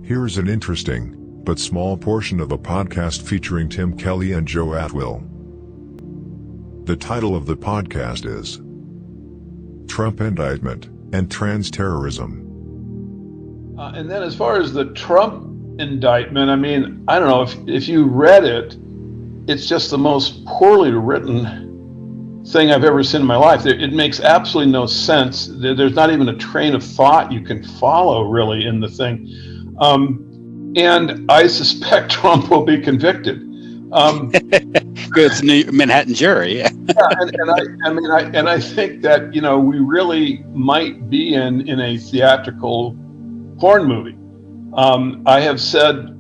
Here's an interesting, but small portion of a podcast featuring Kelly and Joe Atwill. The title of the podcast is Trump Indictment and Trans-Terrorism. And then as far as the Trump indictment, I mean, I don't know, if you read it, it's just the most poorly written thing I've ever seen in my life. It makes absolutely no sense. There's not even a train of thought you can follow, really, in the thing. And I suspect Trump will be convicted. It's a new Manhattan jury. Yeah, and I think that, we really might be in a theatrical porn movie. I have said,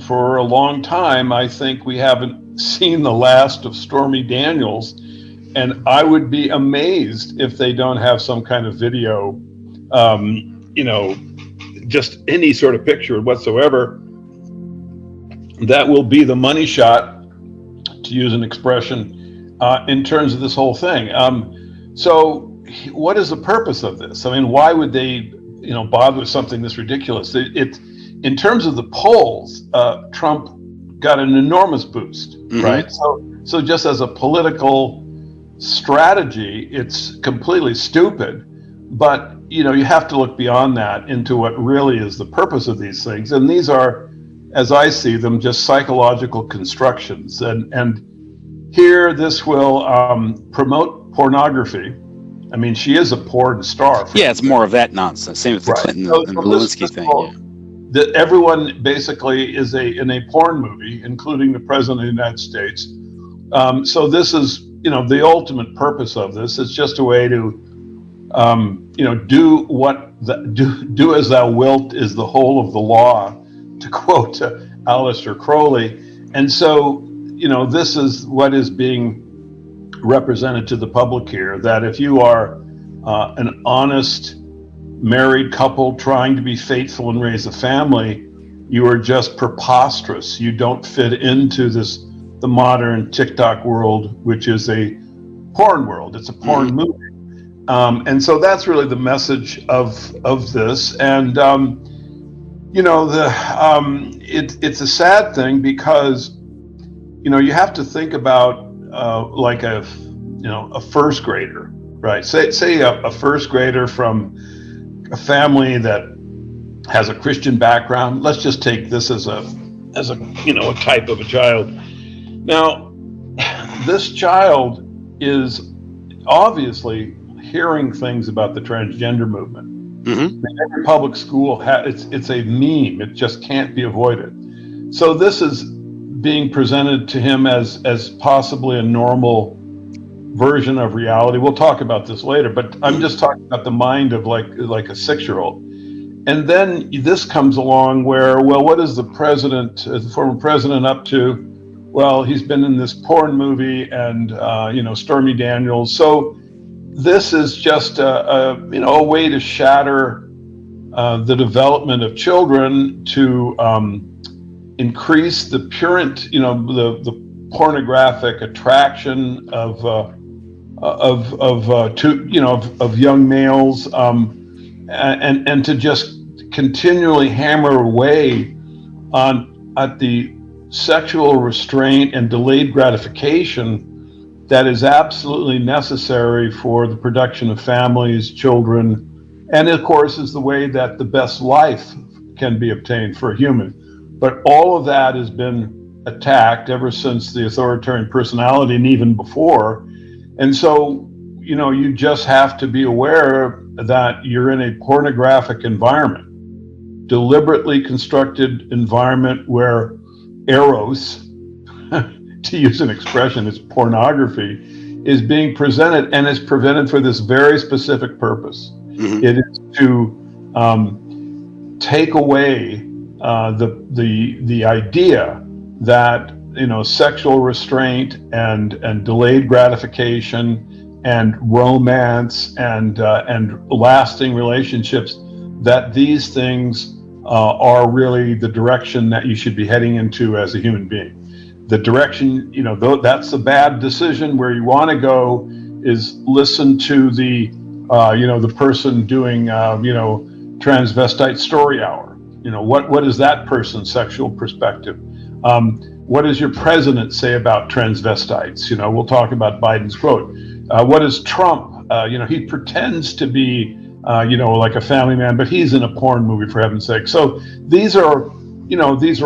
for a long time, I think we haven't seen the last of Stormy Daniels, and I would be amazed if they don't have some kind of video, just any sort of picture whatsoever. That will be the money shot, to use an expression, in terms of this whole thing. So what is the purpose of this? I mean, why would they, bother with something this ridiculous? In terms of the polls, Trump got an enormous boost, right? So just as a political strategy, it's completely stupid. But, you have to look beyond that into what really is the purpose of these things. And these are, as I see them, just psychological constructions. And here, this will promote pornography. I mean, she is a porn star. Yeah, it's more of that nonsense. Same with the Clinton and the Lewinsky thing. That everyone basically is in a porn movie, including the President of the United States. So this is, the ultimate purpose of this. It's just a way to, do as thou wilt is the whole of the law, to quote Aleister Crowley. And so, this is what is being represented to the public here, that if you are an honest married couple trying to be faithful and raise a family, you are just preposterous. You don't fit into the modern TikTok world, which is a porn world. It's a porn movie. And so that's really the message of this. And, it's a sad thing because, you have to think about like a first grader, right? Say a first grader from a family that has a Christian background. Let's just take this as a type of a child. Now, this child is obviously hearing things about the transgender movement. Every public school it's a meme. It just can't be avoided. So this is being presented to him as possibly a normal version of reality. We'll talk about this later, but I'm just talking about the mind of like a 6-year-old. And then this comes along where, well, what is the former president up to? Well, he's been in this porn movie and, Stormy Daniels. So this is just a way to shatter the development of children, to increase the the pornographic attraction of young males, and to just continually hammer away at the sexual restraint and delayed gratification that is absolutely necessary for the production of families, children, and of course is the way that the best life can be obtained for a human. But all of that has been attacked ever since the authoritarian personality and even before. And so, you just have to be aware that you're in a pornographic environment, deliberately constructed environment where eros, to use an expression, it's pornography, is being presented, and is presented for this very specific purpose. It is to take away the idea that sexual restraint and delayed gratification and romance and lasting relationships, that these things are really the direction that you should be heading into as a human being. The direction, that's a bad decision. Where you want to go is listen to the person doing, transvestite story hour. What is that person's sexual perspective? What does your president say about transvestites? We'll talk about Biden's quote. What does Trump? He pretends to be, like a family man, but he's in a porn movie, for heaven's sake. So these are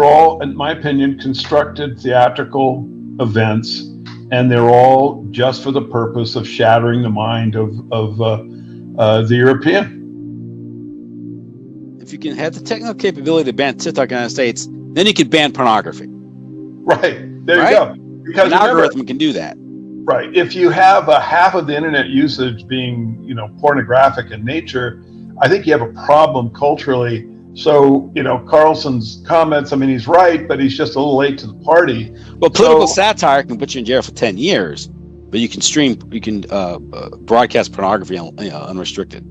all, in my opinion, constructed theatrical events, and they're all just for the purpose of shattering the mind of the European. If you can have the technical capability to ban TikTok in the United States, then you could ban pornography. Right. There Right? you go. Because An algorithm can do that. right. If you have half of the internet usage being, pornographic in nature, I think you have a problem culturally. So, Carlson's comments, he's right, but he's just a little late to the party. Well, political satire can put you in jail for 10 years, but you can broadcast pornography unrestricted.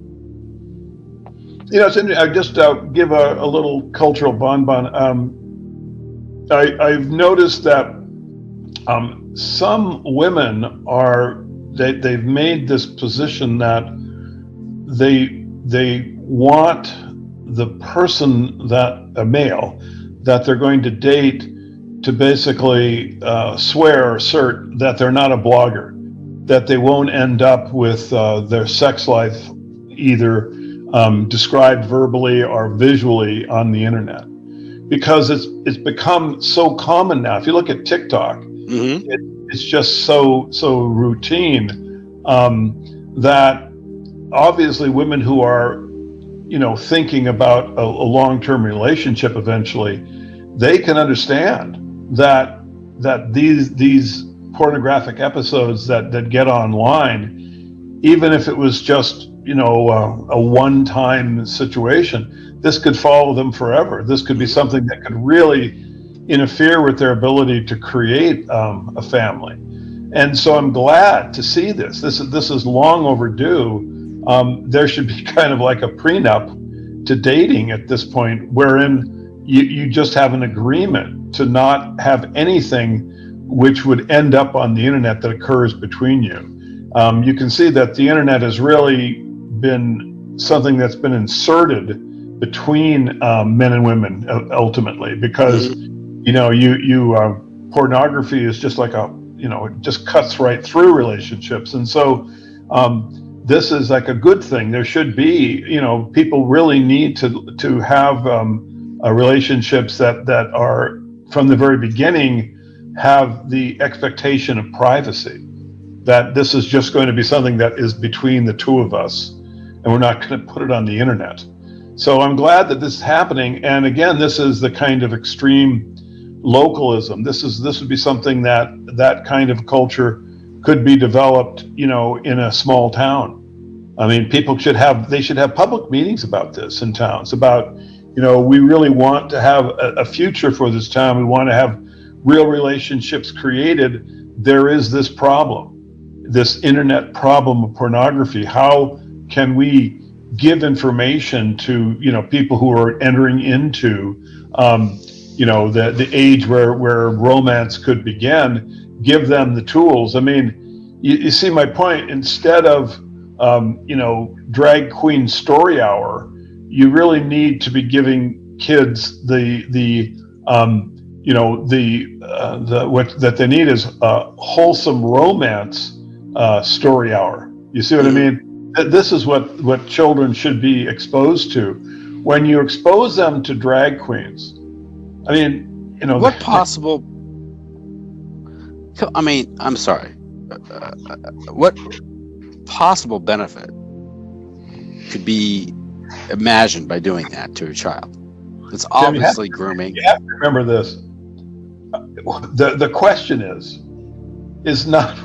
It's interesting. I just give a little cultural bonbon. I've noticed that some women they've made this position that they want the person, a male that they're going to date, to basically swear or assert that they're not a blogger, that they won't end up with their sex life either described verbally or visually on the internet, because it's become so common now. If you look at TikTok, it's just so routine that obviously women who are thinking about a long-term relationship eventually, they can understand that these pornographic episodes that get online, even if it was just a one-time situation, this could follow them forever. This could be something that could really interfere with their ability to create a family. And so I'm glad to see this. This is long overdue. There should be kind of like a prenup to dating at this point, wherein you just have an agreement to not have anything which would end up on the internet that occurs between you. You can see that the internet has really been something that's been inserted between men and women ultimately, because pornography is just like it just cuts right through relationships. And so this is like a good thing. There should be, people really need to have relationships that are from the very beginning have the expectation of privacy, that this is just going to be something that is between the two of us, and we're not going to put it on the internet. So I'm glad that this is happening. And again, this is the kind of extreme localism. This would be something that kind of culture could be developed, in a small town. People should have public meetings about this in towns, about, we really want to have a future for this town. We want to have real relationships created. There is this problem, this internet problem of pornography. How can we give information to, people who are entering into, the age where romance could begin, give them the tools. You see my point. Instead of, drag queen story hour, you really need to be giving kids what they need is a wholesome romance story hour. You see what I mean? This is what children should be exposed to. When you expose them to drag queens, what possible? I'm sorry. What possible benefit could be imagined by doing that to a child? It's obviously grooming. You have to remember this. The question is not.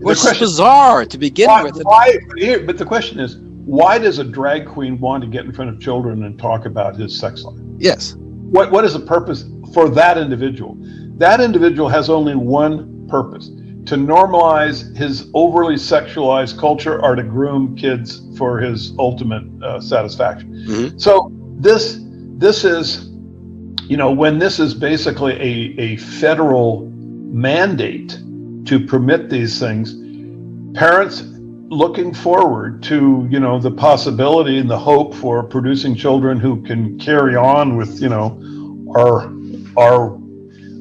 Which is bizarre to begin with. But the question is, why does a drag queen want to get in front of children and talk about his sex life? Yes. What is the purpose for that individual? That individual has only one purpose: to normalize his overly sexualized culture, or to groom kids for his ultimate satisfaction. Mm-hmm. So this is, when this is basically a federal mandate to permit these things, parents looking forward to, the possibility and the hope for producing children who can carry on with,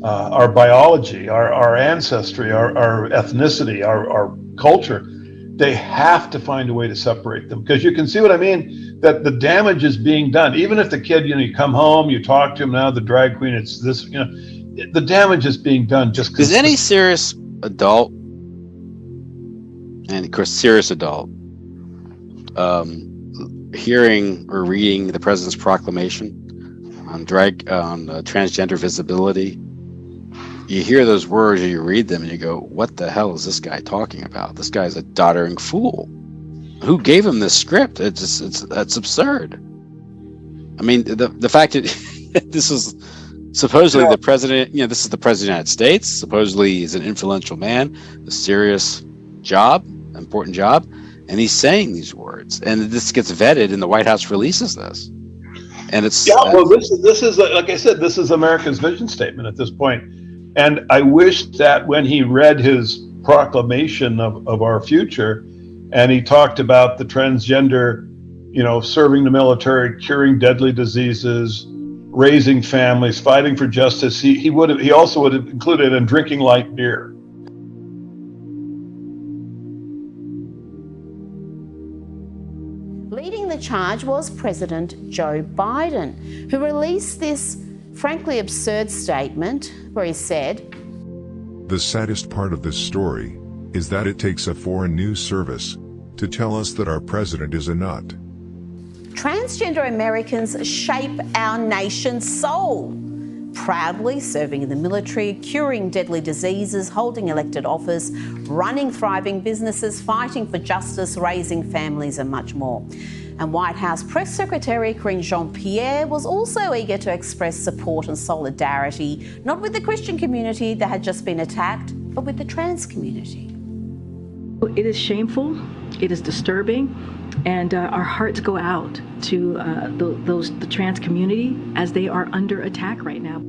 our biology, our ancestry, our ethnicity, our culture. They have to find a way to separate them, because you can see what I mean, that the damage is being done. Even if the kid, you come home, you talk to him, now the drag queen, it's this, the damage is being done just because. Does any serious adult, and of course serious adult, hearing or reading the president's proclamation on transgender visibility, you hear those words or you read them and you go, what the hell is this guy talking about? This guy's a doddering fool. Who gave him this script? That's absurd. I mean, the fact that this is supposedly the president, this is the president of the United States, supposedly he's an influential man, a serious job, important job, and he's saying these words, and this gets vetted and the White House releases this. And it's this is like I said, this is America's vision statement at this point. And I wish that when he read his proclamation of our future, and he talked about the transgender, serving the military, curing deadly diseases, raising families, fighting for justice, he also would have included in drinking light beer. Leading the charge was President Joe Biden, who released this frankly absurd statement where he said, "The saddest part of this story is that it takes a foreign news service to tell us that our president is a nut. Transgender Americans shape our nation's soul, proudly serving in the military, curing deadly diseases, holding elected office, running thriving businesses, fighting for justice, raising families, and much more." And White House Press Secretary Karine Jean-Pierre was also eager to express support and solidarity, not with the Christian community that had just been attacked, but with the trans community. It is shameful, it is disturbing, and our hearts go out to the trans community as they are under attack right now.